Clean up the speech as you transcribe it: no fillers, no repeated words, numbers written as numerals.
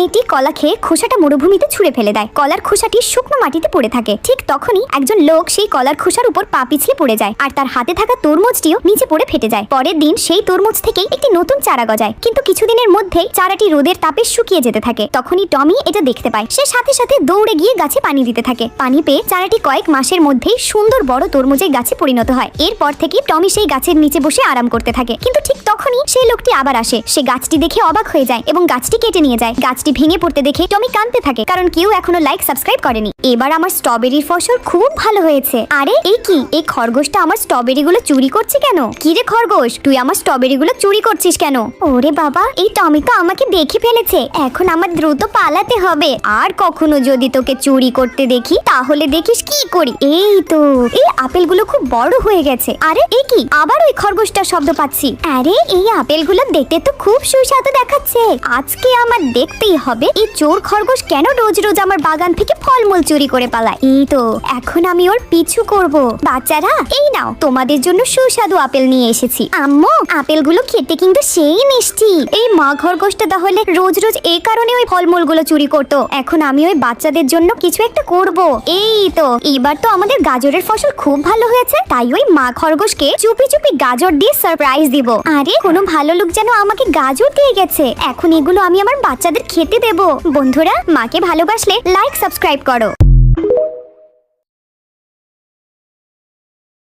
মেয়েটি কলা খেয়ে খোসাটা মরুভূমিতে ছুঁড়ে ফেলে দেয়। কলার খোসাটি শুকনো মাটিতে পড়ে থাকে। ঠিক তখনই একজন লোক সেই কলার খোসার উপর পা পিছলে পড়ে যায়, আর তার হাতে থাকা তরমুজটিও নিচে পড়ে ফেটে যায়। পরের দিন সেই তরমুজ থেকেই একটি নতুন চারা গজায়, কিন্তু কিছুদিনের মধ্যেই চারাটি রোদের তাপে শুকিয়ে যেতে থাকে। তখনই টমি এটা দেখতে পায়। সে সাথে সাথে দৌড়ে গিয়ে গাছে পানি দিতে থাকে। পানি পেয়ে চারাটি কয়েক মাসের মধ্যেই সুন্দর বড় তরমুজের গাছে পরিণত হয়। এরপর থেকে টমি সেই গাছের নিচে বসে আরাম করতে থাকে। কিন্তু ঠিক তখনই সেই লোকটি আবার আসে। সে গাছটি দেখে অবাক হয়ে যায় এবং গাছটি কেটে নিয়ে যায়। গাছটি ভেঙে পড়তে দেখে টমি কাঁদতে থাকে, কারণ কেউ এখনো লাইক সাবস্ক্রাইব করেনি। এবার আমার স্ট্রবেরির ফসল খুব ভালো হয়েছে। আরে এই কি, এই খরগোশটা আমার স্ট্রবেরি গুলো চুরি করছে কেন? কি রে খরগোশ, তুই আমার স্ট্রবেরি গুলো চুরি করছিস কেন? ওরে বাবা, এই টমি তো আমাকে দেখে ফেলেছে। এখন আমার দ্রুত পালাতে হবে। আর কখনো যদি তোকে চুরি করতে দেখি তাহলে দেখিস কি করি। এই তো, এই আপেলগুলো খুব বড় হয়ে গেছে। আরে এই কি, আবার ওই খরগোশটার শব্দ পাচ্ছি। আরে এই আপেলগুলো দেখতে তো খুব সুস্বাদু দেখাচ্ছে। আজকে আমার দেখতেই হবে এই চোর খরগোশ কেন রোজ রোজ আমার বাগান থেকে ফলমূল চুরি করে পালায়। এই তো, এখন আমি ওর পিছু করব। বাচ্চারা, এই নাও, তোমাদের জন্য সুস্বাদু আপেল নিয়ে এসেছি। আম্মু, আপেলগুলো খেতে কিন্তু সেই মিষ্টি। এই মা খরগোশটা তাহলে রোজ রোজ এই কারণে ওই ফলমূলগুলো চুরি করতো। এখন আমি ওই বাচ্চাদের জন্য কিছু একটা করব। এই তো, এবার তো আমাদের গাজরের ফসল খুব ভালো হয়েছে, তাই ওই মা খরগোশকে চুপি চুপি গাজর দিয়ে সারপ্রাইজ দিব। আরে কোনো ভালো লোক যেন আমাকে গাজর দিয়ে গেছে। এখন এগুলো আমি আমার বাচ্চাদের খেতে দেব। বন্ধুরা, মাকে ভালোবাসলে লাইক সাবস্ক্রাইব করো।